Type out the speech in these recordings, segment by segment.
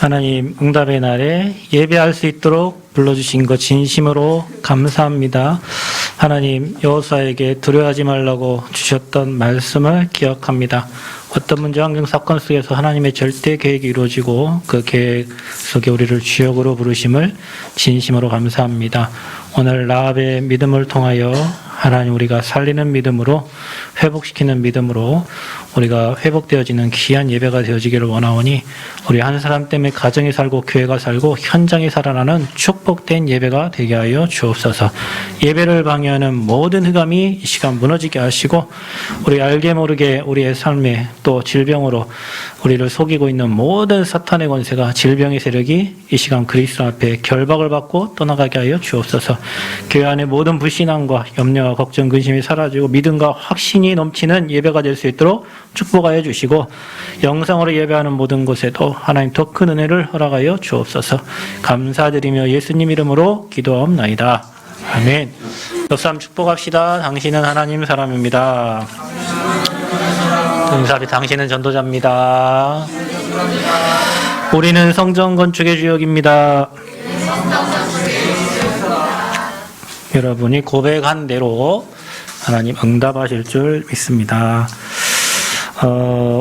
하나님 응답의 날에 예배할 수 있도록 불러주신 것 진심으로 감사합니다. 하나님 여호수아에게 두려워하지 말라고 주셨던 말씀을 기억합니다. 어떤 문제 환경 사건 속에서 하나님의 절대 계획이 이루어지고 그 계획 속에 우리를 주역으로 부르심을 진심으로 감사합니다. 오늘 라합의 믿음을 통하여 하나님 우리가 살리는 믿음으로 회복시키는 믿음으로 우리가 회복되어지는 귀한 예배가 되어지기를 원하오니 우리 한 사람 때문에 가정이 살고 교회가 살고 현장이 살아나는 축복된 예배가 되게 하여 주옵소서. 예배를 방해하는 모든 흑암이 이 시간 무너지게 하시고 우리 알게 모르게 우리의 삶에 또 질병으로 우리를 속이고 있는 모든 사탄의 권세가 질병의 세력이 이 시간 그리스도 앞에 결박을 받고 떠나가게 하여 주옵소서. 교회 안에 모든 불신앙과 염려와 걱정, 근심이 사라지고 믿음과 확신이 넘치는 예배가 될 수 있도록 축복하여 주시고 영상으로 예배하는 모든 곳에도 하나님 더 큰 은혜를 허락하여 주옵소서. 감사드리며 예수님 이름으로 기도하옵나이다. 아멘. 역삼 축복합시다. 당신은 하나님 사람입니다. 은사비 당신은 전도자입니다. 우리는 성전 건축의 주역입니다. 여러분이 고백한 대로 하나님 응답하실 줄 믿습니다.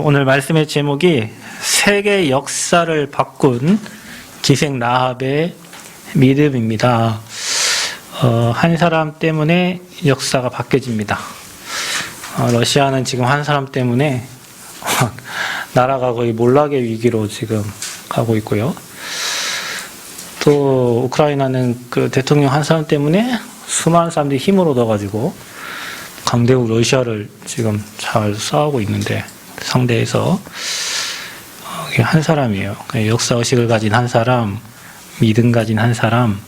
오늘 말씀의 제목이 세계 역사를 바꾼 기생 라합의 믿음입니다. 한 사람 때문에 역사가 바뀌어집니다. 러시아는 지금 한 사람 때문에 나라가 거의 몰락의 위기로 지금 가고 있고요. 또 우크라이나는 그 대통령 한 사람 때문에 수많은 사람들이 힘을 얻어가지고 강대국 러시아를 지금 잘 싸우고 있는데 상대에서 한 사람이에요. 역사의식을 가진 한 사람, 믿음 가진 한 사람,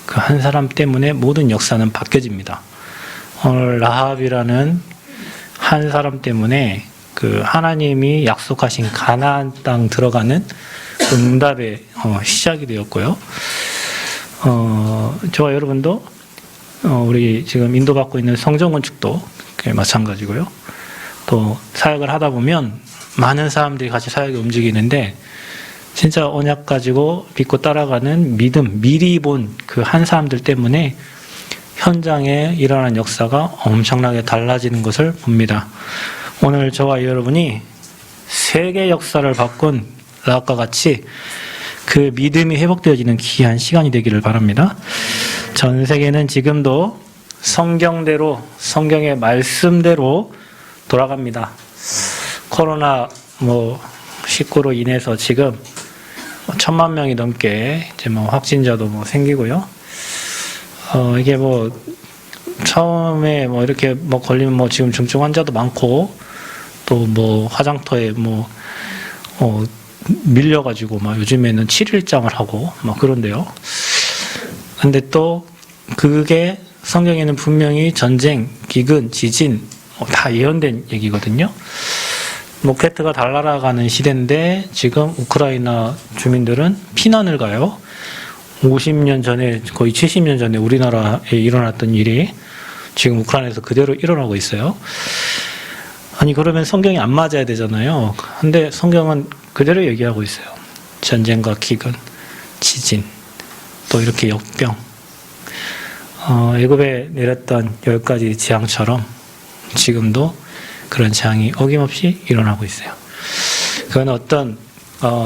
그 한 사람 때문에 모든 역사는 바뀌어집니다. 오늘 라합이라는 한 사람 때문에 그 하나님이 약속하신 가나안 땅 들어가는 응답의 시작이 되었고요. 저와 여러분도 우리 지금 인도받고 있는 성전 건축도 마찬가지고요. 또 사역을 하다 보면 많은 사람들이 같이 사역이 움직이는데 진짜 언약 가지고 믿고 따라가는 믿음, 미리 본 그 한 사람들 때문에 현장에 일어난 역사가 엄청나게 달라지는 것을 봅니다. 오늘 저와 여러분이 세계 역사를 바꾼 라합과 같이 그 믿음이 회복되어지는 귀한 시간이 되기를 바랍니다. 전 세계는 지금도 성경대로, 성경의 말씀대로 돌아갑니다. 코로나 19로 인해서 지금 1,000만 명이 넘게 이제 확진자도 생기고요. 이게 처음에 이렇게 걸리면 지금 중증 환자도 많고 또 화장터에 밀려가지고 요즘에는 7일장을 하고 그런데요. 근데 또 그게 성경에는 분명히 전쟁, 기근, 지진 다 예언된 얘기거든요. 로켓가 달날아가는 시대인데 지금 우크라이나 주민들은 피난을 가요. 50년 전에 거의 70년 전에 우리나라에 일어났던 일이 지금 우크라이나에서 그대로 일어나고 있어요. 아니 그러면 성경이 안 맞아야 되잖아요. 근데 성경은 그대로 얘기하고 있어요. 전쟁과 기근, 지진, 또 이렇게 역병. 애굽에 내렸던 10가지 재앙처럼 지금도 그런 재앙이 어김없이 일어나고 있어요. 그건 어떤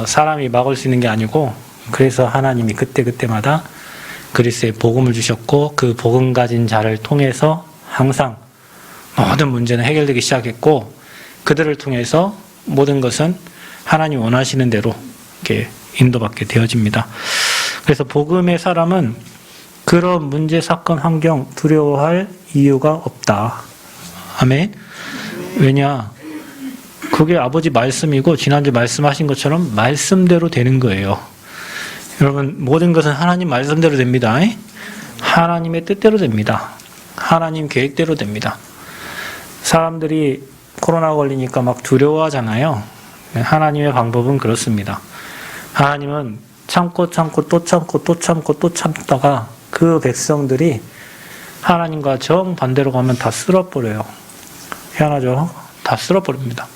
사람이 막을 수 있는 게 아니고 그래서 하나님이 그때그때마다 그리스도의 복음을 주셨고 그 복음 가진 자를 통해서 항상 모든 문제는 해결되기 시작했고 그들을 통해서 모든 것은 하나님 원하시는 대로 이렇게 인도받게 되어집니다. 그래서 복음의 사람은 그런 문제, 사건, 환경 두려워할 이유가 없다. 아멘. 왜냐? 그게 아버지 말씀이고 지난주 말씀하신 것처럼 말씀대로 되는 거예요. 여러분 모든 것은 하나님 말씀대로 됩니다. 하나님의 뜻대로 됩니다. 하나님 계획대로 됩니다. 사람들이 코로나 걸리니까 두려워하잖아요. 하나님의 방법은 그렇습니다. 하나님은 참고 또 참다가 그 백성들이 하나님과 정반대로 가면 다 쓸어버려요. 희한하죠? 다 쓸어버립니다.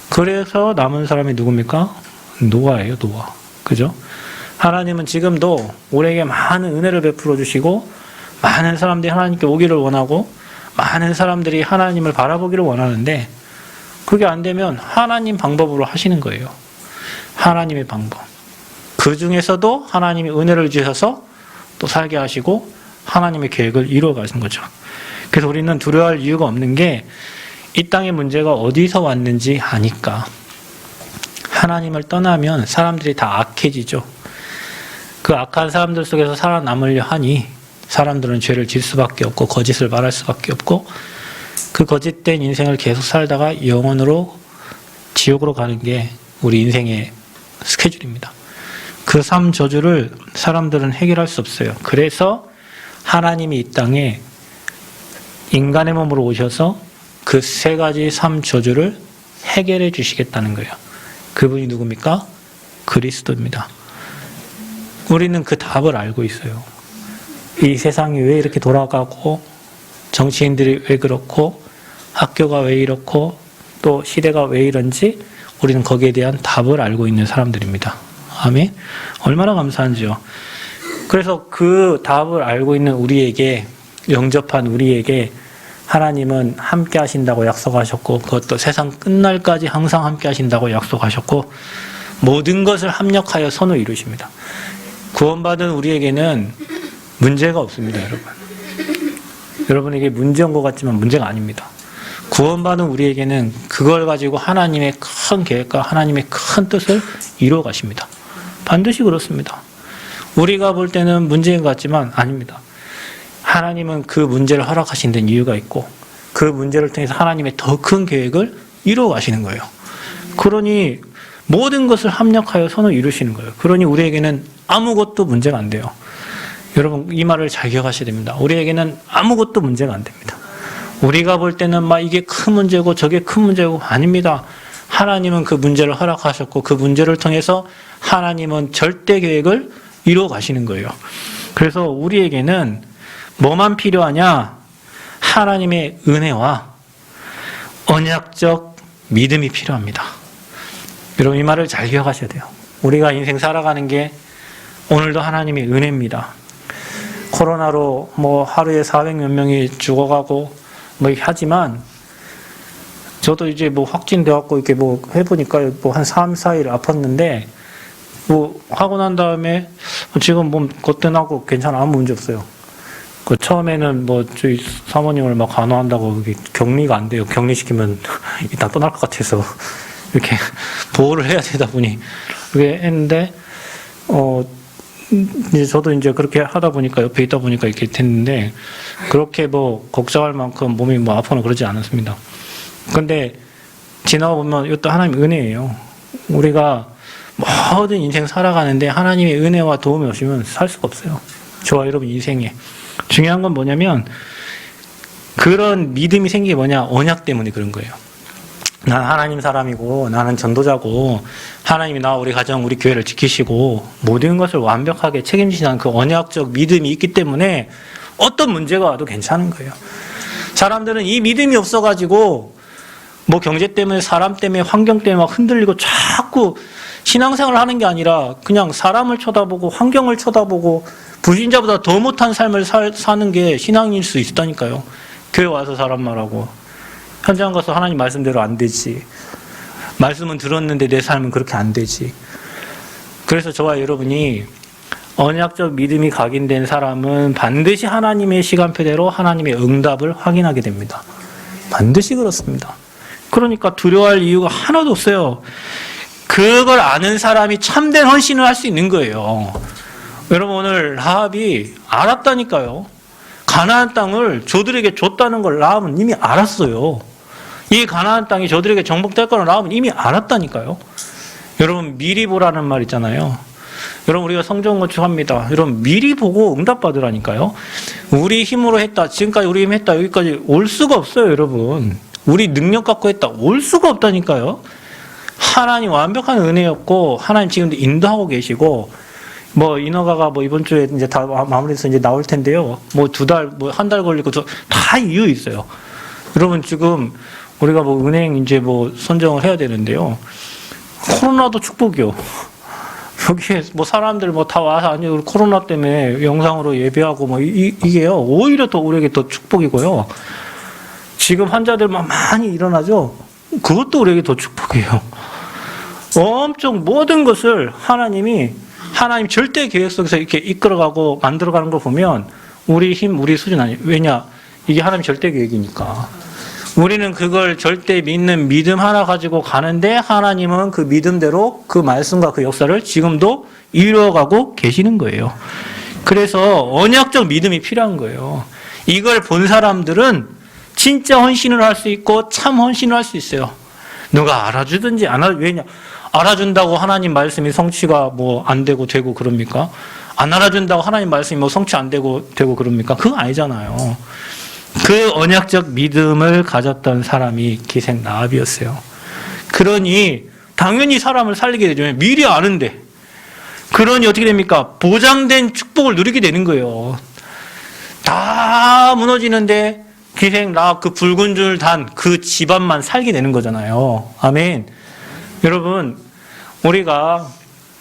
그래서 남은 사람이 누굽니까? 노아예요, 노아. 그죠? 하나님은 지금도 우리에게 많은 은혜를 베풀어 주시고 많은 사람들이 하나님께 오기를 원하고 많은 사람들이 하나님을 바라보기를 원하는데 그게 안 되면 하나님 방법으로 하시는 거예요. 하나님의 방법. 그 중에서도 하나님이 은혜를 주셔서 또 살게 하시고 하나님의 계획을 이루어 가신 거죠. 그래서 우리는 두려워할 이유가 없는 게 이 땅의 문제가 어디서 왔는지 아니까. 하나님을 떠나면 사람들이 다 악해지죠. 그 악한 사람들 속에서 살아남으려 하니 사람들은 죄를 질 수밖에 없고 거짓을 말할 수밖에 없고 그 거짓된 인생을 계속 살다가 영원으로 지옥으로 가는 게 우리 인생의 스케줄입니다. 그 삶 저주를 사람들은 해결할 수 없어요. 그래서 하나님이 이 땅에 인간의 몸으로 오셔서 그 세 가지 삶 저주를 해결해 주시겠다는 거예요. 그분이 누굽니까? 그리스도입니다. 우리는 그 답을 알고 있어요. 이 세상이 왜 이렇게 돌아가고 정치인들이 왜 그렇고 학교가 왜 이렇고 또 시대가 왜 이런지 우리는 거기에 대한 답을 알고 있는 사람들입니다. 아멘. 얼마나 감사한지요. 그래서 그 답을 알고 있는 우리에게 영접한 우리에게 하나님은 함께 하신다고 약속하셨고 그것도 세상 끝날까지 항상 함께 하신다고 약속하셨고 모든 것을 합력하여 선을 이루십니다. 구원받은 우리에게는 문제가 없습니다, 여러분. 여러분에게 문제인 것 같지만 문제가 아닙니다. 구원받은 우리에게는 그걸 가지고 하나님의 큰 계획과 하나님의 큰 뜻을 이루어 가십니다. 반드시 그렇습니다. 우리가 볼 때는 문제인 것 같지만 아닙니다. 하나님은 그 문제를 허락하신 데는 이유가 있고 그 문제를 통해서 하나님의 더 큰 계획을 이루어 가시는 거예요. 그러니 모든 것을 합력하여 선을 이루시는 거예요. 그러니 우리에게는 아무것도 문제가 안 돼요. 여러분 이 말을 잘 기억하셔야 됩니다. 우리에게는 아무것도 문제가 안 됩니다. 우리가 볼 때는 막 이게 큰 문제고 저게 큰 문제고 아닙니다. 하나님은 그 문제를 허락하셨고 그 문제를 통해서 하나님은 절대 계획을 이루어 가시는 거예요. 그래서 우리에게는 뭐만 필요하냐? 하나님의 은혜와 언약적 믿음이 필요합니다. 여러분 이 말을 잘 기억하셔야 돼요. 우리가 인생 살아가는 게 오늘도 하나님의 은혜입니다. 코로나로 뭐 하루에 400몇 명이 죽어가고 뭐 하지만 저도 이제 뭐 확진돼갖고 이렇게 뭐 해보니까 뭐 한 3, 4일 아팠는데 뭐 하고 난 다음에 지금 몸 거뜬하고 괜찮아. 아무 문제 없어요. 그 처음에는 뭐 저희 사모님을 막 간호한다고 그게 격리가 안 돼요. 격리시키면 일단 떠날 것 같아서 이렇게 보호를 해야 되다 보니 그게 했는데 이제 저도 이제 그렇게 하다 보니까 옆에 있다 보니까 이렇게 됐는데 그렇게 뭐 걱정할 만큼 몸이 뭐 아프거나 그러지 않았습니다. 근데 지나가 보면 이것도 하나님의 은혜예요. 우리가 모든 인생 살아가는데 하나님의 은혜와 도움이 없으면 살 수가 없어요. 저와 여러분 인생에. 중요한 건 뭐냐면 그런 믿음이 생긴 게 뭐냐? 언약 때문에 그런 거예요. 난 하나님 사람이고 나는 전도자고 하나님이 나와 우리 가정 우리 교회를 지키시고 모든 것을 완벽하게 책임지시는 그 언약적 믿음이 있기 때문에 어떤 문제가 와도 괜찮은 거예요. 사람들은 이 믿음이 없어가지고 뭐 경제 때문에 사람 때문에 환경 때문에 막 흔들리고 자꾸 신앙생활을 하는 게 아니라 그냥 사람을 쳐다보고 환경을 쳐다보고 불신자보다 더 못한 삶을 사는 게 신앙일 수 있다니까요. 교회 와서 사람 말하고 현장 가서 하나님 말씀대로 안 되지. 말씀은 들었는데 내 삶은 그렇게 안 되지. 그래서 저와 여러분이 언약적 믿음이 각인된 사람은 반드시 하나님의 시간표대로 하나님의 응답을 확인하게 됩니다. 반드시 그렇습니다. 그러니까 두려워할 이유가 하나도 없어요. 그걸 아는 사람이 참된 헌신을 할 수 있는 거예요. 여러분 오늘 라합이 알았다니까요. 가나안 땅을 저들에게 줬다는 걸 라합은 이미 알았어요. 이 가나안 땅이 저들에게 정복될 거는 라합은 이미 알았다니까요. 여러분 미리 보라는 말 있잖아요. 여러분 우리가 성경 건축합니다. 여러분 미리 보고 응답받으라니까요. 우리 힘으로 했다. 지금까지 우리 힘 했다. 여기까지 올 수가 없어요. 여러분. 우리 능력 갖고 했다. 올 수가 없다니까요. 하나님 완벽한 은혜였고 하나님 지금도 인도하고 계시고 뭐 인허가가 뭐 이번 주에 이제 다 마무리해서 이제 나올 텐데요. 뭐 2달, 뭐 한 달 걸리고 다 이유 있어요. 여러분 지금 우리가 뭐 은행 이제 뭐 선정을 해야 되는데요. 코로나도 축복이요. 여기에 뭐 사람들 뭐 다 와서 아니 우리 코로나 때문에 영상으로 예배하고 뭐 이게요 오히려 더 우리에게 더 축복이고요. 지금 환자들만 많이 일어나죠. 그것도 우리에게 더 축복이에요. 엄청 모든 것을 하나님 절대 계획 속에서 이렇게 이끌어가고 만들어가는 걸 보면 우리 힘, 우리 수준 아니에요. 왜냐? 이게 하나님 절대 계획이니까. 우리는 그걸 절대 믿는 믿음 하나 가지고 가는데 하나님은 그 믿음대로 그 말씀과 그 역사를 지금도 이루어가고 계시는 거예요. 그래서 언약적 믿음이 필요한 거예요. 이걸 본 사람들은 진짜 헌신을 할 수 있고 참 헌신을 할 수 있어요. 누가 알아주든지 왜냐? 알아준다고 하나님 말씀이 성취가 뭐 안 되고 그럽니까? 안 알아준다고 하나님 말씀이 뭐 성취 안 되고 그럽니까? 그거 아니잖아요. 그 언약적 믿음을 가졌던 사람이 기생 라합이었어요. 그러니 당연히 사람을 살리게 되죠. 미리 아는데. 그러니 어떻게 됩니까? 보장된 축복을 누리게 되는 거예요. 다 무너지는데 기생 라합 그 붉은 줄 단 그 집안만 살게 되는 거잖아요. 아멘. 여러분, 우리가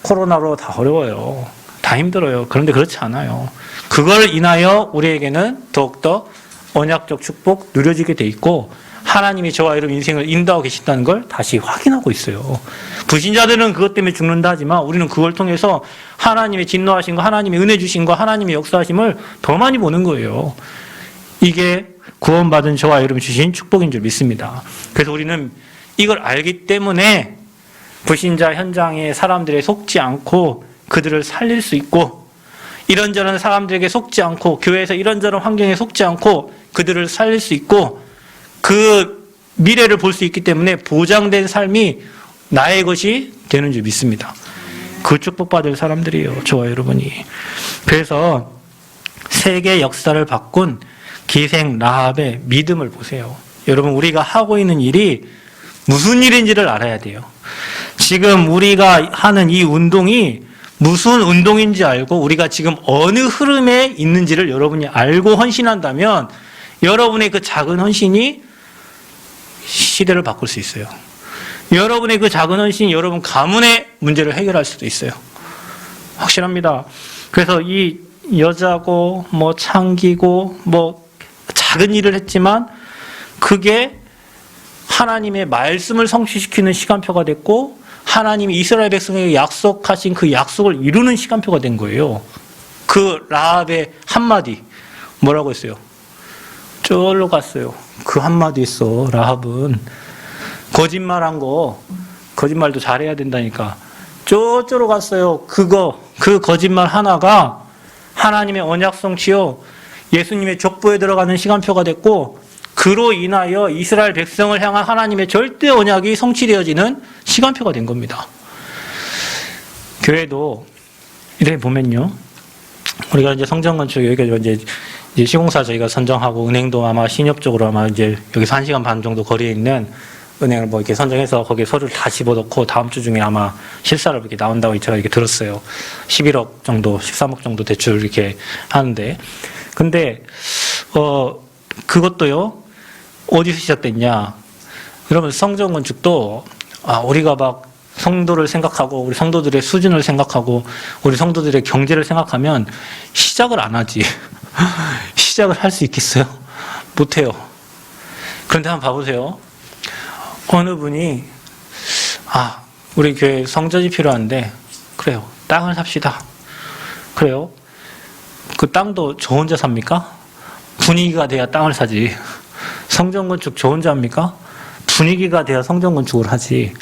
코로나로 다 어려워요. 다 힘들어요. 그런데 그렇지 않아요. 그걸 인하여 우리에게는 더욱더 언약적 축복 누려지게 돼 있고 하나님이 저와 여러분 인생을 인도하고 계신다는 걸 다시 확인하고 있어요. 불신자들은 그것 때문에 죽는다 하지만 우리는 그걸 통해서 하나님의 진노하신 거, 하나님의 은혜 주신 거, 하나님의 역사하심을 더 많이 보는 거예요. 이게 구원받은 저와 여러분 주신 축복인 줄 믿습니다. 그래서 우리는 이걸 알기 때문에 불신자 현장의 사람들에 속지 않고 그들을 살릴 수 있고 이런저런 사람들에게 속지 않고 교회에서 이런저런 환경에 속지 않고 그들을 살릴 수 있고 그 미래를 볼 수 있기 때문에 보장된 삶이 나의 것이 되는 줄 믿습니다. 그 축복받을 사람들이에요. 저와 여러분이. 그래서 세계 역사를 바꾼 기생 라합의 믿음을 보세요. 여러분 우리가 하고 있는 일이 무슨 일인지를 알아야 돼요. 지금 우리가 하는 이 운동이 무슨 운동인지 알고 우리가 지금 어느 흐름에 있는지를 여러분이 알고 헌신한다면 여러분의 그 작은 헌신이 시대를 바꿀 수 있어요. 여러분의 그 작은 헌신이 여러분 가문의 문제를 해결할 수도 있어요. 확실합니다. 그래서 이 여자고 뭐 창기고 뭐 작은 일을 했지만 그게 하나님의 말씀을 성취시키는 시간표가 됐고 하나님이 이스라엘 백성에게 약속하신 그 약속을 이루는 시간표가 된 거예요. 그 라합의 한마디 뭐라고 했어요? 저기로 갔어요. 그 한마디 있어. 라합은 거짓말한 거 거짓말도 잘해야 된다니까. 저쪽으로 갔어요. 그 거짓말 하나가 하나님의 언약 성취요 예수님의 족보에 들어가는 시간표가 됐고 그로 인하여 이스라엘 백성을 향한 하나님의 절대 언약이 성취되어지는 시간표가 된 겁니다. 교회도 이렇게 보면요. 우리가 이제 성전 건축 여기가 이제 시공사 저희가 선정하고 은행도 아마 신협 쪽으로 아마 이제 여기서 1시간 반 정도 거리에 있는 은행을 뭐 이렇게 선정해서 거기에 서류를 다 집어넣고 다음 주 중에 아마 실사로 이렇게 나온다고 제가 이렇게 들었어요. 11억 정도, 13억 정도 대출 이렇게 하는데. 근데, 그것도요, 어디서 시작됐냐. 여러분, 성전 건축도, 우리가 막 성도를 생각하고, 우리 성도들의 수준을 생각하고, 우리 성도들의 경제를 생각하면 시작을 안 하지. 시작을 할 수 있겠어요? 못해요. 그런데 한번 봐보세요. 어느 분이, 우리 교회 성전이 필요한데, 그래요. 땅을 삽시다. 그래요. 그 땅도 저 혼자 삽니까? 분위기가 돼야 땅을 사지. 성전 건축 저 혼자 합니까? 분위기가 돼야 성전 건축을 하지.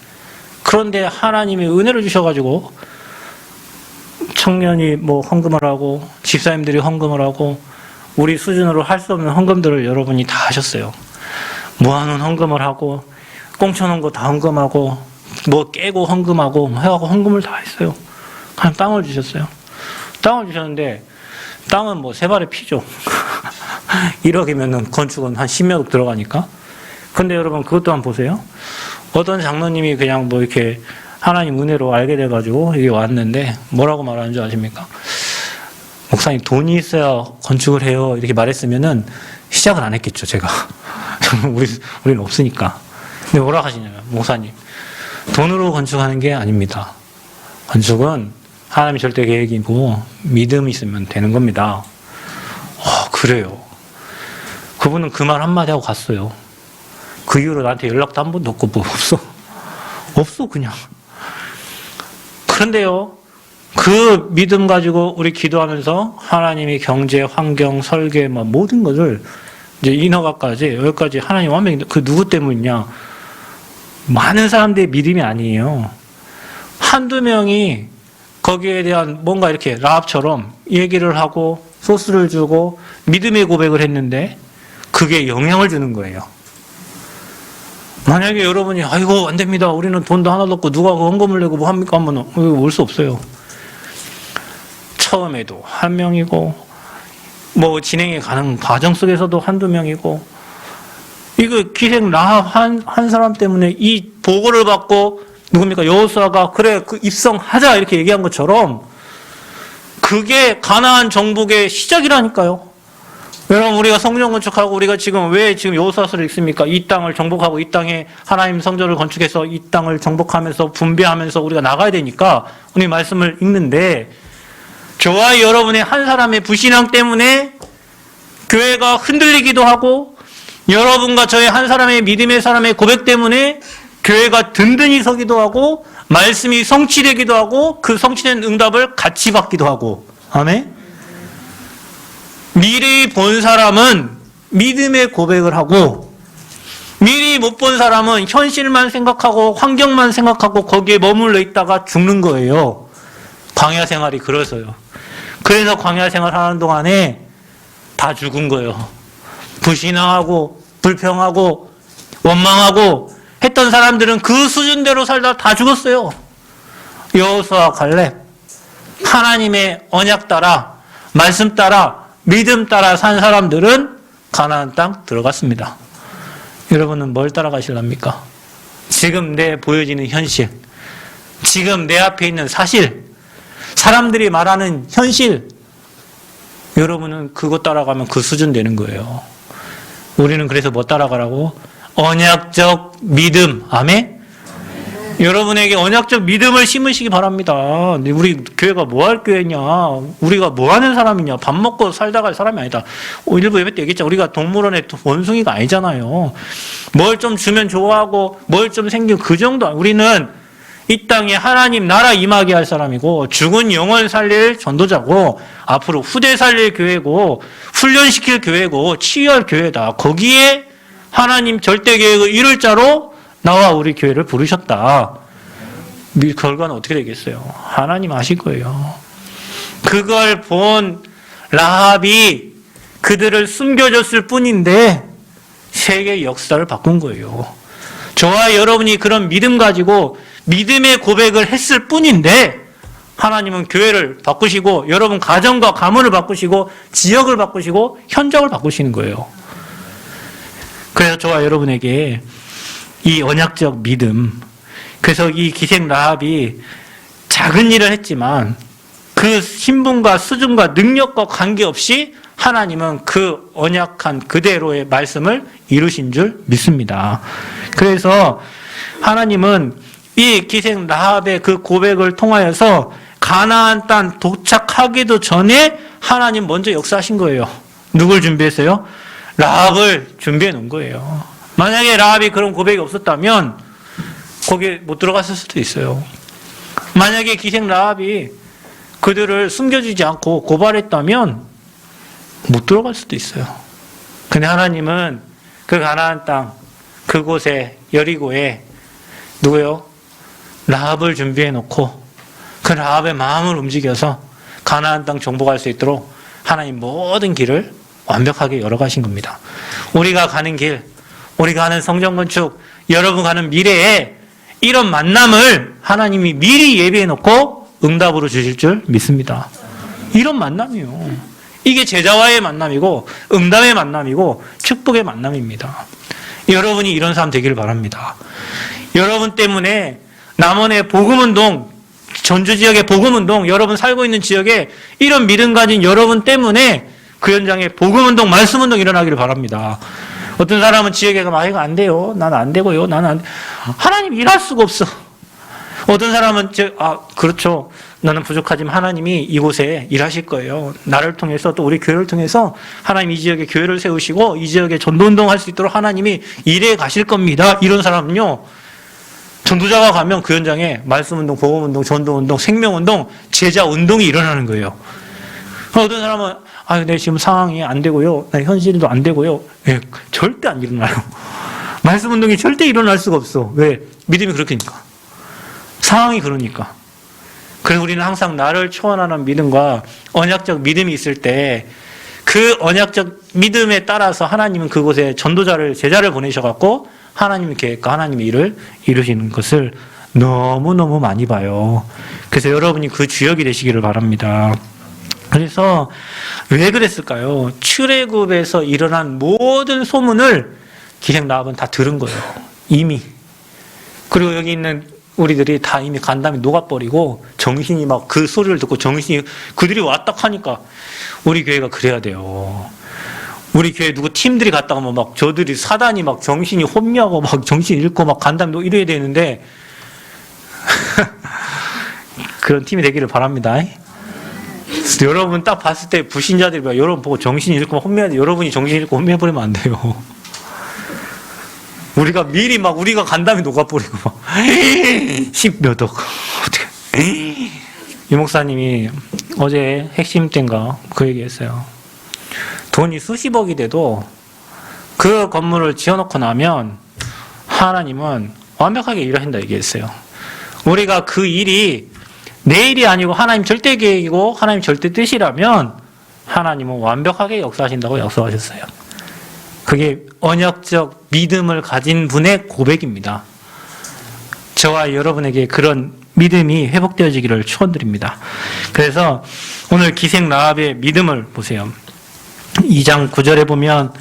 그런데 하나님이 은혜를 주셔가지고 청년이 뭐 헌금을 하고 집사님들이 헌금을 하고 우리 수준으로 할 수 없는 헌금들을 여러분이 다 하셨어요. 모아놓은 헌금을 하고 꽁쳐놓은 거 다 헌금하고 뭐 깨고 헌금하고 해갖고 헌금을 다 했어요. 그냥 땅을 주셨어요. 땅을 주셨는데 땅은 뭐 세 발의 피죠. 1억이면은 건축은 한 10몇 억 들어가니까. 근데 여러분 그것도 한번 보세요. 어떤 장로님이 그냥 뭐 이렇게 하나님 은혜로 알게 돼가지고 여기 왔는데 뭐라고 말하는 줄 아십니까? 목사님 돈이 있어야 건축을 해요. 이렇게 말했으면은 시작을 안 했겠죠, 제가. 우리는 없으니까. 근데 뭐라고 하시냐면, 목사님, 돈으로 건축하는 게 아닙니다. 건축은 하나님의 절대 계획이고 믿음이 있으면 되는 겁니다. 그래요. 그분은 그 말 한마디 하고 갔어요. 그 이후로 나한테 연락도 한 번도 없고 뭐 없어 그냥. 그런데요, 그 믿음 가지고 우리 기도하면서 하나님이 경제, 환경, 설계, 모든 것을 이제 인허가까지 여기까지 하나님 완벽히, 그 누구 때문이냐? 많은 사람들의 믿음이 아니에요. 한두 명이 거기에 대한 뭔가 이렇게 라합처럼 얘기를 하고 소스를 주고 믿음의 고백을 했는데 그게 영향을 주는 거예요. 만약에 여러분이 아이고 안 됩니다. 우리는 돈도 하나도 없고 누가 원금을 내고 뭐 합니까? 하면 올 수 없어요. 처음에도 한 명이고 뭐 진행해 가는 과정 속에서도 한두 명이고, 이거 기생 라합 한 사람 때문에 이 보고를 받고 누굽니까? 여호수아가 그래 그 입성하자 이렇게 얘기한 것처럼 그게 가나안 정복의 시작이라니까요. 여러분, 우리가 성전 건축하고 우리가 지금 왜 지금 여호수아서를 읽습니까? 이 땅을 정복하고 이 땅에 하나님 성전을 건축해서 이 땅을 정복하면서 분배하면서 우리가 나가야 되니까 우리 말씀을 읽는데, 저와 여러분의 한 사람의 불신앙 때문에 교회가 흔들리기도 하고, 여러분과 저의 한 사람의 믿음의 사람의 고백 때문에 교회가 든든히 서기도 하고, 말씀이 성취되기도 하고, 그 성취된 응답을 같이 받기도 하고. 아멘? 미리 본 사람은 믿음의 고백을 하고, 미리 못 본 사람은 현실만 생각하고 환경만 생각하고 거기에 머물러 있다가 죽는 거예요. 광야 생활이 그래서요. 그래서 광야 생활 하는 동안에 다 죽은 거예요. 불신앙하고 불평하고 원망하고 했던 사람들은 그 수준대로 살다 다 죽었어요. 여호수아, 갈렙, 하나님의 언약 따라, 말씀 따라, 믿음 따라 산 사람들은 가나안 땅 들어갔습니다. 여러분은 뭘 따라가실랍니까? 지금 내 보여지는 현실, 지금 내 앞에 있는 사실, 사람들이 말하는 현실, 여러분은 그거 따라가면 그 수준 되는 거예요. 우리는 그래서 뭐 따라가라고? 언약적 믿음. 아멘? 여러분에게 언약적 믿음을 심으시기 바랍니다. 우리 교회가 뭐 할 교회냐? 우리가 뭐 하는 사람이냐? 밥 먹고 살다 갈 사람이 아니다. 일부 예배 때 얘기했잖아. 우리가 동물원의 원숭이가 아니잖아요. 뭘 좀 주면 좋아하고 뭘 좀 생기고 그 정도. 우리는 이 땅에 하나님 나라 임하게 할 사람이고, 죽은 영혼 살릴 전도자고, 앞으로 후대 살릴 교회고, 훈련시킬 교회고, 치유할 교회다. 거기에 하나님 절대 계획을 이룰 자로 나와 우리 교회를 부르셨다. 결과는 어떻게 되겠어요? 하나님 아실 거예요. 그걸 본 라합이 그들을 숨겨줬을 뿐인데 세계 역사를 바꾼 거예요. 저와 여러분이 그런 믿음 가지고 믿음의 고백을 했을 뿐인데 하나님은 교회를 바꾸시고 여러분 가정과 가문을 바꾸시고 지역을 바꾸시고 현장을 바꾸시는 거예요. 그래서 저와 여러분에게 이 언약적 믿음, 그래서 이 기생 라합이 작은 일을 했지만 그 신분과 수준과 능력과 관계없이 하나님은 그 언약한 그대로의 말씀을 이루신 줄 믿습니다. 그래서 하나님은 이 기생 라합의 그 고백을 통하여서 가나안 땅 도착하기도 전에 하나님 먼저 역사하신 거예요. 누굴 준비했어요? 라합을 준비해 놓은 거예요. 만약에 라합이 그런 고백이 없었다면 거기에 못 들어갔을 수도 있어요. 만약에 기생 라합이 그들을 숨겨주지 않고 고발했다면 못 들어갈 수도 있어요. 근데 하나님은 그 가나안 땅 그곳에 여리고에 누구요? 라합을 준비해 놓고 그 라합의 마음을 움직여서 가나안 땅 정복할 수 있도록 하나님 모든 길을 완벽하게 열어가신 겁니다. 우리가 가는 길, 우리가 하는 성전 건축, 여러분 가는 미래에 이런 만남을 하나님이 미리 예비해 놓고 응답으로 주실 줄 믿습니다. 이런 만남이요. 이게 제자와의 만남이고 응답의 만남이고 축복의 만남입니다. 여러분이 이런 사람 되기를 바랍니다. 여러분 때문에 남원의 복음운동, 전주 지역의 복음운동, 여러분 살고 있는 지역에 이런 믿음 가진 여러분 때문에 그 현장에 복음운동, 말씀운동 일어나기를 바랍니다. 어떤 사람은 지역에 가면 이거 안 돼요. 나는 안 되고요. 나는 안 돼. 하나님 일할 수가 없어. 어떤 사람은 그렇죠. 나는 부족하지만 하나님이 이곳에 일하실 거예요. 나를 통해서 또 우리 교회를 통해서 하나님 이 지역에 교회를 세우시고 이 지역에 전도운동 할 수 있도록 하나님이 일해 가실 겁니다. 이런 사람은요, 전도자가 가면 그 현장에 말씀운동, 복음운동, 전도운동, 생명운동, 제자운동이 일어나는 거예요. 어떤 사람은 내 지금 상황이 안 되고요. 나 현실도 안 되고요. 예, 절대 안 일어나요. 말씀운동이 절대 일어날 수가 없어. 왜? 믿음이 그렇게니까. 상황이 그러니까. 그래서 우리는 항상 나를 초월하는 믿음과 언약적 믿음이 있을 때 그 언약적 믿음에 따라서 하나님은 그곳에 전도자를, 제자를 보내셔갖고 하나님의 계획과 하나님의 일을 이루시는 것을 너무너무 많이 봐요. 그래서 여러분이 그 주역이 되시기를 바랍니다. 그래서 왜 그랬을까요? 출애굽에서 일어난 모든 소문을 기생나합은 다 들은 거예요. 이미. 그리고 여기 있는 우리들이 다 이미 간담이 녹아버리고 정신이 막 그 소리를 듣고 정신이 그들이 왔다 하니까 우리 교회가 그래야 돼요. 우리 교회 누구 팀들이 갔다 가면 막 저들이 사단이 막 정신이 혼미하고 막 정신 잃고 막 간담이 녹 이래야 되는데 그런 팀이 되기를 바랍니다. 여러분 딱 봤을 때 불신자들이 여러분 보고 정신이 잃고 혼미하는데 여러분이 정신이 잃고 혼미해버리면 안 돼요. 우리가 미리 막 우리가 간담이 녹아버리고 막 10몇 억 어떻게 이 목사님이 어제 핵심 때인가 그 얘기했어요. 돈이 수십억이 돼도 그 건물을 지어놓고 나면 하나님은 완벽하게 일하신다 얘기했어요. 우리가 그 일이 내 일이 아니고 하나님 절대 계획이고 하나님 절대 뜻이라면 하나님은 완벽하게 역사하신다고 약속하셨어요. 그게 언약적 믿음을 가진 분의 고백입니다. 저와 여러분에게 그런 믿음이 회복되어지기를 축원드립니다. 그래서 오늘 기생라합의 믿음을 보세요. 2장 9절에 보면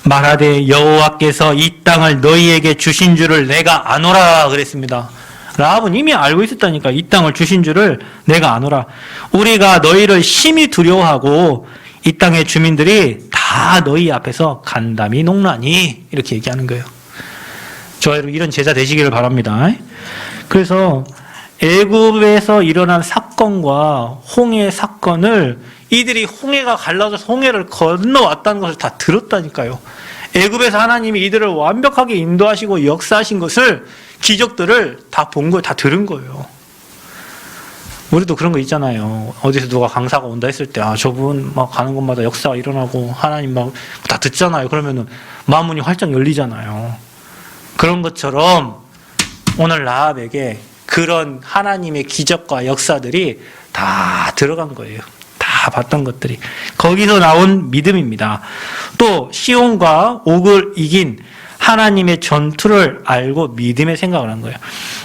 말하되 여호와께서 이 땅을 너희에게 주신 줄을 내가 아노라 그랬습니다. 라합은 이미 알고 있었다니까. 이 땅을 주신 줄을 내가 아노라. 우리가 너희를 심히 두려워하고 이 땅의 주민들이 다 너희 앞에서 간담이 녹나니 이렇게 얘기하는 거예요. 저와 여러분 이런 제자 되시기를 바랍니다. 그래서 애굽에서 일어난 사건과 홍해 사건을 이들이 홍해가 갈라져서 홍해를 건너왔다는 것을 다 들었다니까요. 애굽에서 하나님이 이들을 완벽하게 인도하시고 역사하신 것을, 기적들을 다 본 거예요. 다 들은 거예요. 우리도 그런 거 있잖아요. 어디서 누가 강사가 온다 했을 때, 저분 막 가는 곳마다 역사가 일어나고 하나님 막 다 듣잖아요. 그러면은 마음문이 활짝 열리잖아요. 그런 것처럼 오늘 라합에게 그런 하나님의 기적과 역사들이 다 들어간 거예요. 다 봤던 것들이. 거기서 나온 믿음입니다. 또 시온과 옥을 이긴 하나님의 전투를 알고 믿음의 생각을 한 거예요.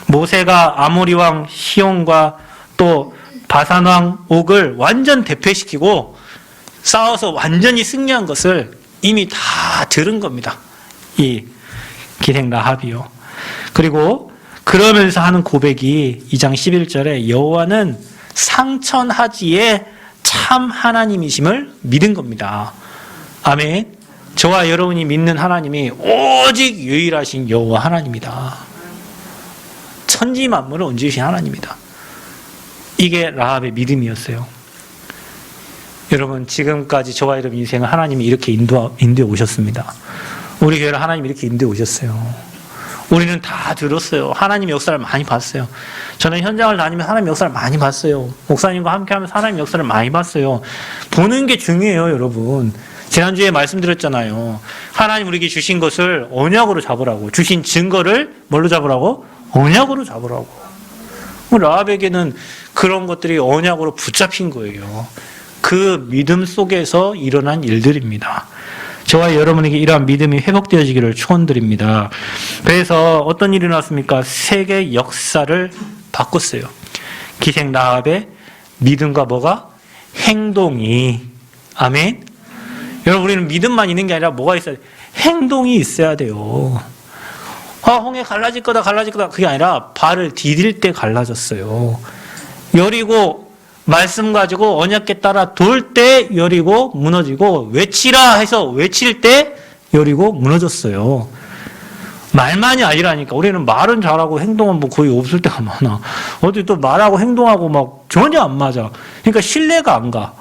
모세가 아모리 왕 시온과 또 바산 왕 옥을 완전 대패시키고 싸워서 완전히 승리한 것을 이미 다 들은 겁니다. 이 기생 라합이요. 그리고 그러면서 하는 고백이 2장 11절에 여호와는 상천하지의 참 하나님이심을 믿은 겁니다. 아멘. 저와 여러분이 믿는 하나님이 오직 유일하신 여호와 하나님이다. 천지 만물을 얹으신 하나님이다. 이게 라합의 믿음이었어요. 여러분 지금까지 저와 여러분 인생을 하나님이 이렇게 인도해 오셨습니다. 우리 교회를 하나님이 이렇게 인도해 오셨어요. 우리는 다 들었어요. 하나님의 역사를 많이 봤어요. 저는 현장을 다니면서 하나님의 역사를 많이 봤어요. 목사님과 함께하면서 하나님의 역사를 많이 봤어요. 보는 게 중요해요, 여러분. 지난주에 말씀드렸잖아요. 하나님 우리에게 주신 것을 언약으로 잡으라고. 주신 증거를 뭘로 잡으라고? 언약으로 잡으라고. 라합에게는 그런 것들이 언약으로 붙잡힌 거예요. 그 믿음 속에서 일어난 일들입니다. 저와 여러분에게 이러한 믿음이 회복되어지기를 축원드립니다. 그래서 어떤 일이 일어났습니까? 세계 역사를 바꿨어요. 기생 라합의 믿음과 뭐가? 행동이. 아멘. 여러분 우리는 믿음만 있는 게 아니라 뭐가 있어야 돼? 행동이 있어야 돼요. 홍해 갈라질 거다 그게 아니라 발을 디딜 때 갈라졌어요. 여리고 말씀 가지고 언약궤 따라 돌 때 여리고 무너지고 외치라 해서 외칠 때 여리고 무너졌어요. 말만이 아니라니까. 우리는 말은 잘하고 행동은 뭐 거의 없을 때가 많아. 어디 또 말하고 행동하고 막 전혀 안 맞아. 그러니까 신뢰가 안 가.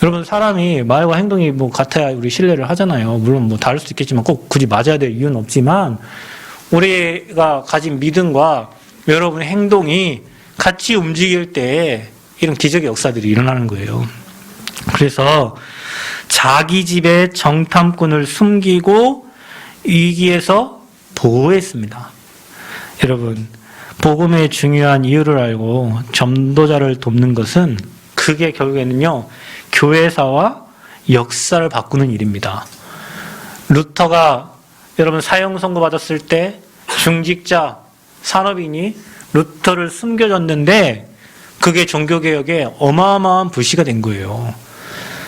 여러분, 사람이 말과 행동이 뭐 같아야 우리 신뢰를 하잖아요. 물론 뭐 다를 수도 있겠지만 꼭 굳이 맞아야 될 이유는 없지만, 우리가 가진 믿음과 여러분의 행동이 같이 움직일 때 이런 기적의 역사들이 일어나는 거예요. 그래서 자기 집에 정탐꾼을 숨기고 위기에서 보호했습니다. 여러분, 복음의 중요한 이유를 알고 전도자를 돕는 것은 그게 결국에는요, 교회사와 역사를 바꾸는 일입니다. 루터가 여러분 사형 선고 받았을 때 중직자 산업인이 루터를 숨겨줬는데 그게 종교개혁에 어마어마한 불씨가 된 거예요.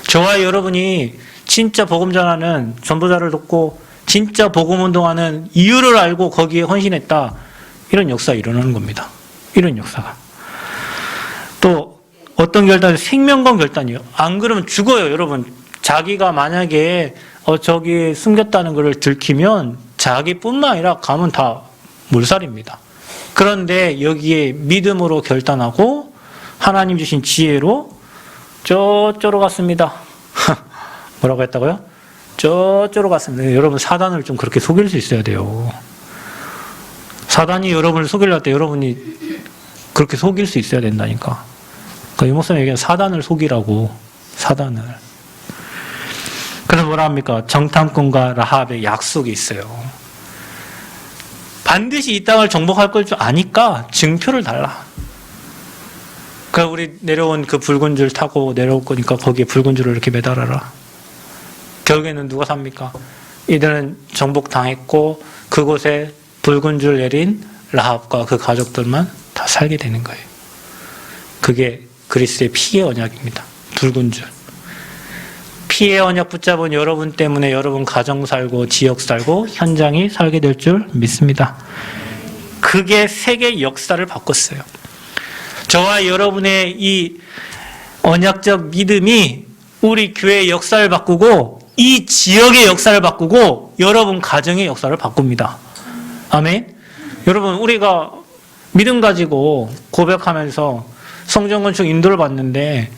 저와 여러분이 진짜 복음 전하는 전도자를 돕고 진짜 복음 운동하는 이유를 알고 거기에 헌신했다. 이런 역사가 일어나는 겁니다. 이런 역사가. 또 어떤 결단이 생명건 결단이에요. 안 그러면 죽어요, 여러분. 자기가 만약에 저기 숨겼다는 것을 들키면 자기뿐만 아니라 가면 다 물살입니다. 그런데 여기에 믿음으로 결단하고 하나님 주신 지혜로 저쪽으로 갔습니다. 뭐라고 했다고요? 저쪽으로 갔습니다. 여러분, 사단을 좀 그렇게 속일 수 있어야 돼요. 사단이 여러분을 속이려 할 때 여러분이 그렇게 속일 수 있어야 된다니까. 이 목사님 얘기하는 사단을 속이라고, 사단을. 그래서 뭐라 합니까? 정탐꾼과 라합의 약속이 있어요. 반드시 이 땅을 정복할 걸 줄 아니까 증표를 달라. 그러니까 우리 내려온 그 붉은 줄 타고 내려올 거니까 거기에 붉은 줄을 이렇게 매달아라. 결국에는 누가 삽니까? 이들은 정복당했고 그곳에 붉은 줄 내린 라합과 그 가족들만 다 살게 되는 거예요. 그게 그리스도의 피의 언약입니다. 붉은 줄. 피의 언약 붙잡은 여러분 때문에 여러분 가정 살고 지역 살고 현장이 살게 될 줄 믿습니다. 그게 세계 역사를 바꿨어요. 저와 여러분의 이 언약적 믿음이 우리 교회의 역사를 바꾸고 이 지역의 역사를 바꾸고 여러분 가정의 역사를 바꿉니다. 아멘. 여러분, 우리가 믿음 가지고 고백하면서 성전 건축 인도를 받는데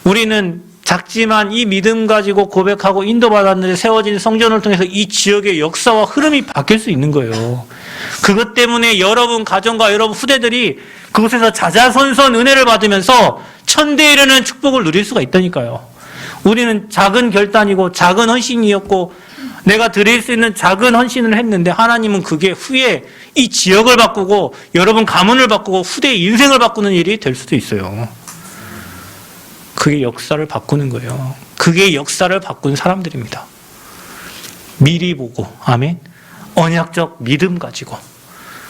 우리는 작지만 이 믿음 가지고 고백하고 인도받았는데 세워진 성전을 통해서 이 지역의 역사와 흐름이 바뀔 수 있는 거예요. 그것 때문에 여러분 가정과 여러분 후대들이 그곳에서 자자손손 은혜를 받으면서 천대에 이르는 축복을 누릴 수가 있다니까요. 우리는 작은 결단이고 작은 헌신이었고 내가 드릴 수 있는 작은 헌신을 했는데 하나님은 그게 후에 이 지역을 바꾸고 여러분 가문을 바꾸고 후대의 인생을 바꾸는 일이 될 수도 있어요. 그게 역사를 바꾸는 거예요. 그게 역사를 바꾼 사람들입니다. 미리 보고, 아멘. 언약적 믿음 가지고.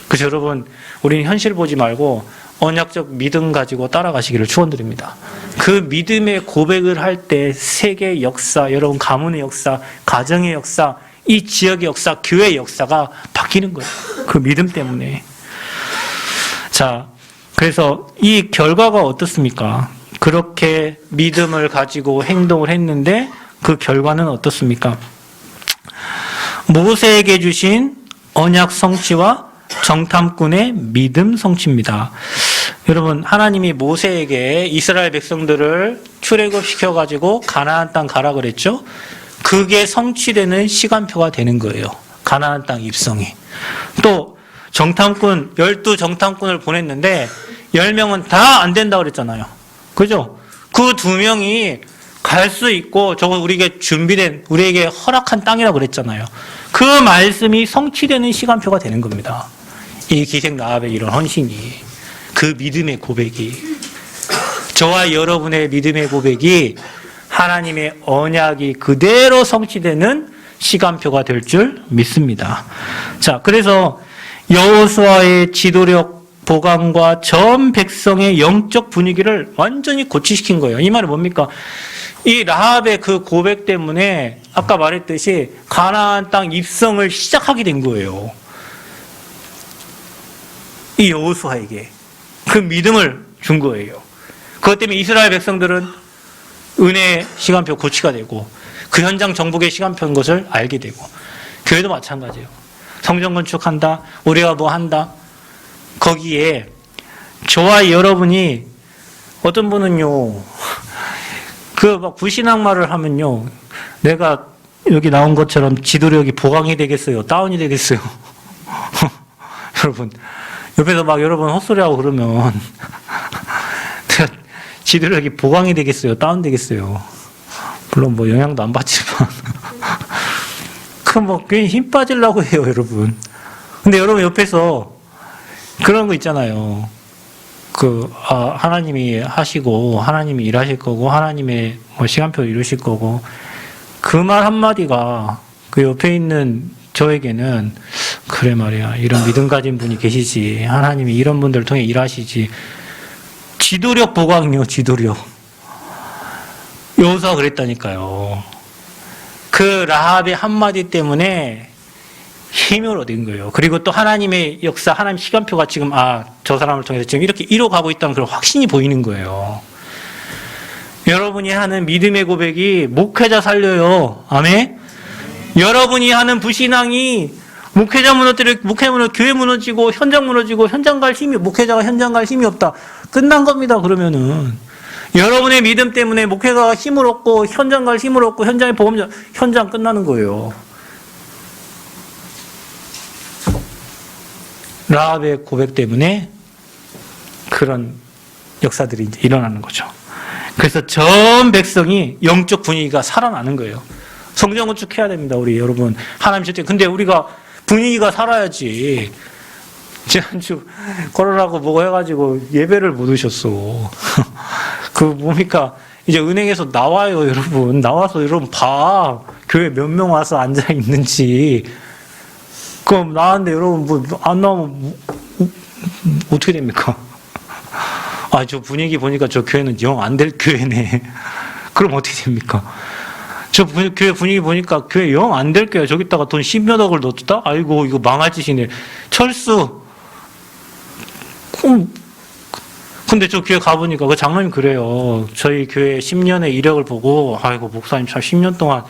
그래서 여러분, 우리는 현실 보지 말고 언약적 믿음 가지고 따라가시기를 축원드립니다. 그 믿음의 고백을 할 때 세계의 역사, 여러분 가문의 역사, 가정의 역사, 이 지역의 역사, 교회의 역사가 바뀌는 거예요. 그 믿음 때문에. 자, 그래서 이 결과가 어떻습니까? 그렇게 믿음을 가지고 행동을 했는데 그 결과는 어떻습니까? 모세에게 주신 언약 성취와 정탐꾼의 믿음 성취입니다. 여러분, 하나님이 모세에게 이스라엘 백성들을 출애굽시켜가지고 가나안 땅 가라 그랬죠? 그게 성취되는 시간표가 되는 거예요. 가나안 땅 입성이. 또 정탐꾼, 12정탐꾼을 보냈는데 10명은 다 안 된다고 그랬잖아요. 그죠? 그 2명이 갈 수 있고 저거 우리에게 준비된, 우리에게 허락한 땅이라고 그랬잖아요. 그 말씀이 성취되는 시간표가 되는 겁니다. 이 기생 라합의 이런 헌신이, 그 믿음의 고백이, 저와 여러분의 믿음의 고백이 하나님의 언약이 그대로 성취되는 시간표가 될 줄 믿습니다. 자, 그래서 여호수아의 지도력 보강과 전 백성의 영적 분위기를 완전히 고치시킨 거예요. 이 말은 뭡니까? 이 라합의 그 고백 때문에 아까 말했듯이 가나안 땅 입성을 시작하게 된 거예요. 이 여호수아에게 그 믿음을 준 거예요. 그것 때문에 이스라엘 백성들은 은혜의 시간표 고치가 되고 그 현장 정복의 시간표인 것을 알게 되고, 교회도 마찬가지예요. 성전 건축한다. 우리가 뭐 한다. 거기에 저와 여러분이 어떤 분은요. 그 막 불신앙 말을 하면요. 내가 여기 나온 것처럼 지도력이 보강이 되겠어요? 다운이 되겠어요? 여러분, 옆에서 막 여러분 헛소리하고 그러면 내가 지도력이 보강이 되겠어요? 다운 되겠어요? 물론 뭐 영향도 안 받지만 그 뭐 괜히 힘 빠지려고 해요, 여러분. 근데 여러분 옆에서 그런 거 있잖아요. 하나님이 하시고, 하나님이 일하실 거고, 하나님의 뭐 시간표 이루실 거고, 그 말 한마디가 그 옆에 있는 저에게는, 그래 말이야. 이런 믿음 가진 분이 계시지. 하나님이 이런 분들을 통해 일하시지. 지도력 보강이요, 지도력. 여호수아가 그랬다니까요. 그 라합의 한마디 때문에 힘을 얻은 거예요. 그리고 또 하나님의 역사, 하나님 시간표가 지금 저 사람을 통해서 지금 이렇게 이뤄가고 있다는 그런 확신이 보이는 거예요. 여러분이 하는 믿음의 고백이 목회자 살려요. 아멘? 여러분이 하는 불신앙이 목회자 무너뜨려, 교회 무너지고 현장 무너지고 목회자가 현장 갈 힘이 없다. 끝난 겁니다. 그러면은 여러분의 믿음 때문에 목회자가 힘을 얻고 현장 갈 힘을 얻고 현장의 현장 끝나는 거예요. 라합의 고백 때문에 그런 역사들이 이제 일어나는 거죠. 그래서 전 백성이 영적 분위기가 살아나는 거예요. 성전 건축해야 됩니다, 우리 여러분. 하나님 실제. 근데 우리가 분위기가 살아야지. 지난주 코로나고 뭐고 해가지고 예배를 못 오셨어. 뭡니까? 이제 은행에서 나와요, 여러분. 나와서 여러분 봐. 교회 몇 명 와서 앉아 있는지. 그럼 나왔는데 여러분 안 나오면 어떻게 됩니까? 저 분위기 보니까 저 교회는 영 안 될 교회네. 그럼 어떻게 됩니까? 저 교회 분위기 보니까 교회 영 안 될 교회. 저기다가 돈 10몇 억을 넣었다? 아이고 이거 망할 짓이네. 철수. 근데 저 교회 가보니까 그 장로님 그래요. 저희 교회 10년의 이력을 보고 아이고 목사님 참 10년 동안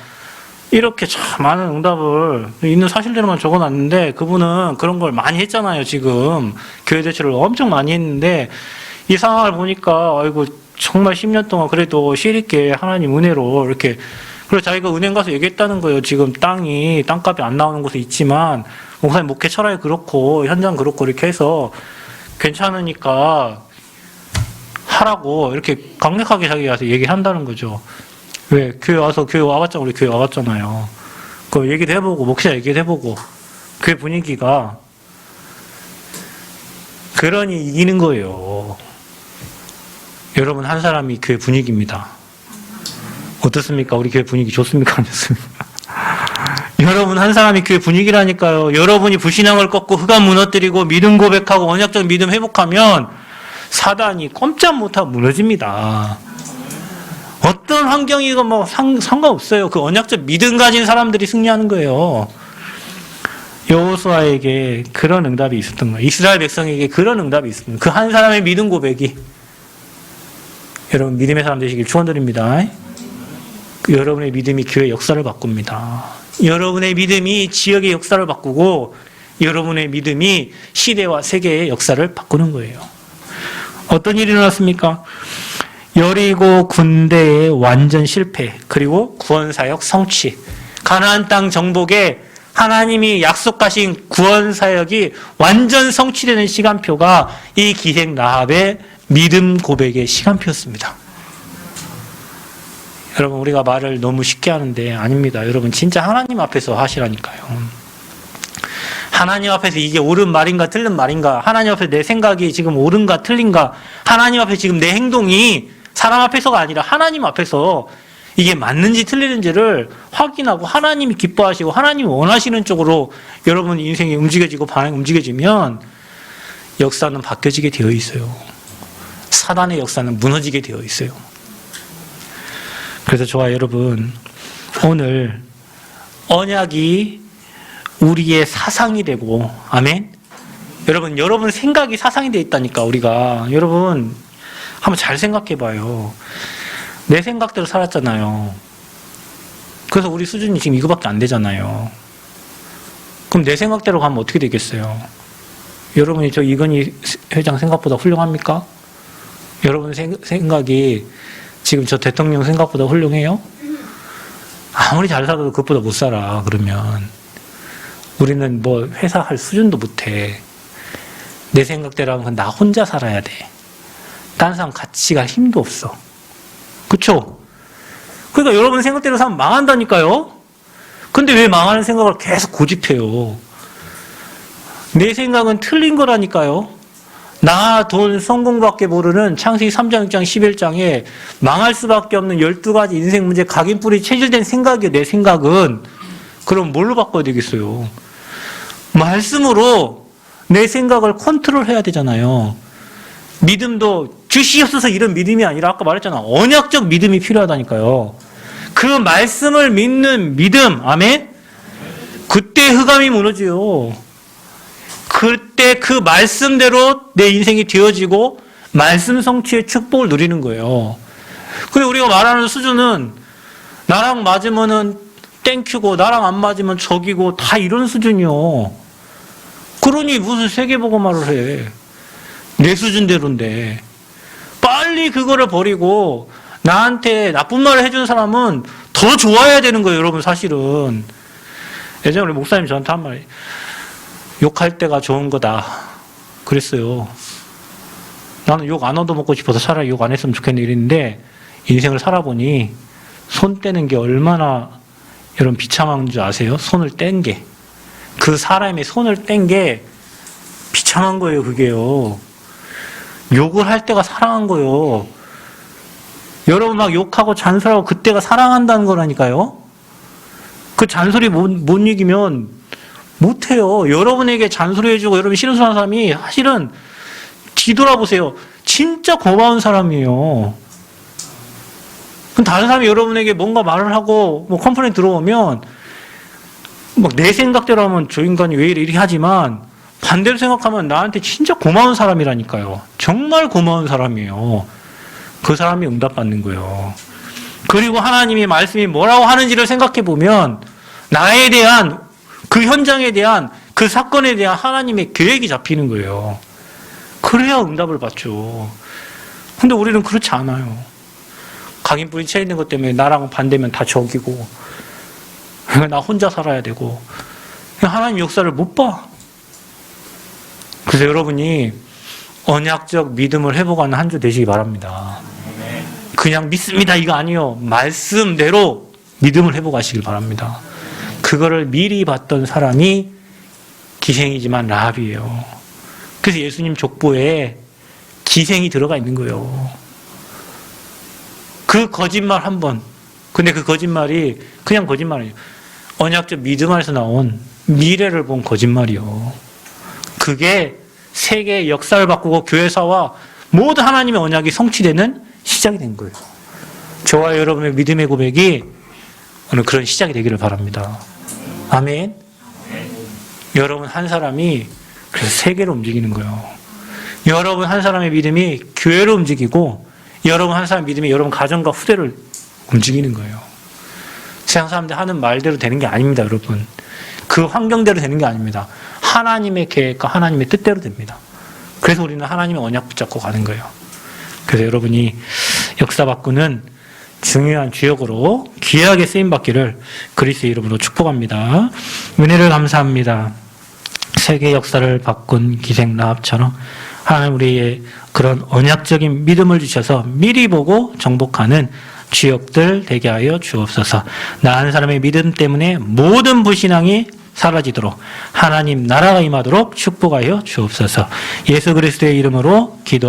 이렇게 참 많은 응답을 있는 사실대로만 적어놨는데 그분은 그런 걸 많이 했잖아요. 지금 교회 대체를 엄청 많이 했는데 이 상황을 보니까 아이고 정말 10년 동안 그래도 실있게 하나님 은혜로 이렇게 그래서 자기가 은행 가서 얘기했다는 거예요. 지금 땅값이 안 나오는 곳에 있지만 목사님 목회 철학이 그렇고 현장 그렇고 이렇게 해서 괜찮으니까 하라고 이렇게 강력하게 자기가 와서 얘기한다는 거죠. 왜? 교회 와봤잖아. 우리 교회 와봤잖아요. 그 얘기도 해보고, 목회자 얘기도 해보고, 교회 분위기가, 그러니 이기는 거예요. 여러분, 한 사람이 교회 분위기입니다. 어떻습니까? 우리 교회 분위기 좋습니까? 안 좋습니까? 여러분, 한 사람이 교회 분위기라니까요. 여러분이 불신앙을 꺾고 흑암 무너뜨리고 믿음 고백하고 언약적 믿음 회복하면 사단이 꼼짝 못하고 무너집니다. 어떤 환경이고 뭐 상관없어요. 그 언약적 믿음 가진 사람들이 승리하는 거예요. 여호수아에게 그런 응답이 있었던 거예요. 이스라엘 백성에게 그런 응답이 있었던 거예요. 그 한 사람의 믿음 고백이 여러분 믿음의 사람 되시길 축원드립니다. 여러분의 믿음이 교회 역사를 바꿉니다. 여러분의 믿음이 지역의 역사를 바꾸고 여러분의 믿음이 시대와 세계의 역사를 바꾸는 거예요. 어떤 일이 일어났습니까? 여리고 군대의 완전 실패, 그리고 구원사역 성취. 가나안 땅 정복에 하나님이 약속하신 구원사역이 완전 성취되는 시간표가 이 기생 라합의 믿음 고백의 시간표였습니다. 여러분 우리가 말을 너무 쉽게 하는데 아닙니다. 여러분 진짜 하나님 앞에서 하시라니까요. 하나님 앞에서 이게 옳은 말인가 틀린 말인가, 하나님 앞에 내 생각이 지금 옳은가 틀린가, 하나님 앞에 지금 내 행동이 사람 앞에서가 아니라 하나님 앞에서 이게 맞는지 틀리는지를 확인하고 하나님이 기뻐하시고 하나님이 원하시는 쪽으로 여러분 인생이 움직여지고 반응이 움직여지면 역사는 바뀌어지게 되어 있어요. 사단의 역사는 무너지게 되어 있어요. 그래서 저와 여러분 오늘 언약이 우리의 사상이 되고, 아멘? 여러분 생각이 사상이 되어 있다니까, 우리가. 여러분, 한번 잘 생각해 봐요. 내 생각대로 살았잖아요. 그래서 우리 수준이 지금 이거밖에 안 되잖아요. 그럼 내 생각대로 가면 어떻게 되겠어요? 여러분이 저 이건희 회장 생각보다 훌륭합니까? 여러분 생각이 지금 저 대통령 생각보다 훌륭해요? 아무리 잘 살아도 그것보다 못 살아. 그러면 우리는 뭐 회사 할 수준도 못해. 내 생각대로 하면 나 혼자 살아야 돼. 딴 사람 같이 갈 힘도 없어. 그쵸? 그러니까 여러분 생각대로 살면 망한다니까요? 근데 왜 망하는 생각을 계속 고집해요? 내 생각은 틀린 거라니까요? 나 돈 성공밖에 모르는 창세기 3장, 6장, 11장에 망할 수밖에 없는 12가지 인생 문제 각인뿌리 체질된 생각이에요. 내 생각은. 그럼 뭘로 바꿔야 되겠어요? 말씀으로 내 생각을 컨트롤해야 되잖아요. 믿음도 주시옵소서 이런 믿음이 아니라 아까 말했잖아. 언약적 믿음이 필요하다니까요. 그 말씀을 믿는 믿음. 아멘? 그때 흑암이 무너져요. 그때 그 말씀대로 내 인생이 되어지고 말씀 성취의 축복을 누리는 거예요. 근데 우리가 말하는 수준은 나랑 맞으면은 땡큐고 나랑 안 맞으면 적이고 다 이런 수준이요. 그러니 무슨 세계보고말을 해. 내 수준대로인데. 빨리 그거를 버리고 나한테 나쁜 말을 해준 사람은 더 좋아해야 되는 거예요, 여러분, 사실은. 예전에 우리 목사님 저한테 한 말이 욕할 때가 좋은 거다. 그랬어요. 나는 욕 안 얻어먹고 싶어서 차라리 욕 안 했으면 좋겠네 이랬는데 인생을 살아보니 손 떼는 게 얼마나 여러분 비참한 줄 아세요? 손을 뗀 게. 그 사람의 손을 뗀 게 비참한 거예요, 그게요. 욕을 할 때가 사랑한 거예요. 여러분 막 욕하고 잔소리하고 그때가 사랑한다는 거라니까요. 그 잔소리 못 이기면 못해요. 여러분에게 잔소리해주고 여러분 싫어하는 사람이 사실은 뒤돌아보세요. 진짜 고마운 사람이에요. 다른 사람이 여러분에게 뭔가 말을 하고 뭐 컴플레인 들어오면 막 내 생각대로 하면 저 인간이 왜 이래 이렇게 하지만 반대로 생각하면 나한테 진짜 고마운 사람이라니까요. 정말 고마운 사람이에요. 그 사람이 응답받는 거예요. 그리고 하나님의 말씀이 뭐라고 하는지를 생각해 보면 나에 대한 그 현장에 대한 그 사건에 대한 하나님의 계획이 잡히는 거예요. 그래야 응답을 받죠. 근데 우리는 그렇지 않아요. 각인뿌리 채 있는 것 때문에 나랑 반대면 다 적이고 나 혼자 살아야 되고 하나님 역사를 못 봐. 그래서 여러분이 언약적 믿음을 회복하는 한 주 되시기 바랍니다. 그냥 믿습니다 이거 아니요. 말씀대로 믿음을 회복하시길 바랍니다. 그거를 미리 봤던 사람이 기생이지만 라합이에요. 그래서 예수님 족보에 기생이 들어가 있는 거예요. 그 거짓말 한 번. 근데 그 거짓말이 그냥 거짓말이에요. 언약적 믿음 안에서 나온 미래를 본 거짓말이요. 그게 세계의 역사를 바꾸고 교회사와 모든 하나님의 언약이 성취되는 시작이 된 거예요. 저와 여러분의 믿음의 고백이 오늘 그런 시작이 되기를 바랍니다. 아멘. 여러분 한 사람이 그래서 세계로 움직이는 거예요. 여러분 한 사람의 믿음이 교회로 움직이고 여러분 한 사람의 믿음이 여러분 가정과 후대를 움직이는 거예요. 세상 사람들 하는 말대로 되는 게 아닙니다, 여러분. 그 환경대로 되는 게 아닙니다. 하나님의 계획과 하나님의 뜻대로 됩니다. 그래서 우리는 하나님의 언약 붙잡고 가는 거예요. 그래서 여러분이 역사 바꾸는 중요한 주역으로 귀하게 쓰임받기를 그리스도의 이름으로 축복합니다. 은혜를 감사합니다. 세계 역사를 바꾼 기생 라합처럼 하나님 우리의 그런 언약적인 믿음을 주셔서 미리 보고 정복하는 주역들 되게 하여 주옵소서. 나 한 사람의 믿음 때문에 모든 불신앙이 사라지도록 하나님 나라가 임하도록 축복하여 주옵소서. 예수 그리스도의 이름으로 기도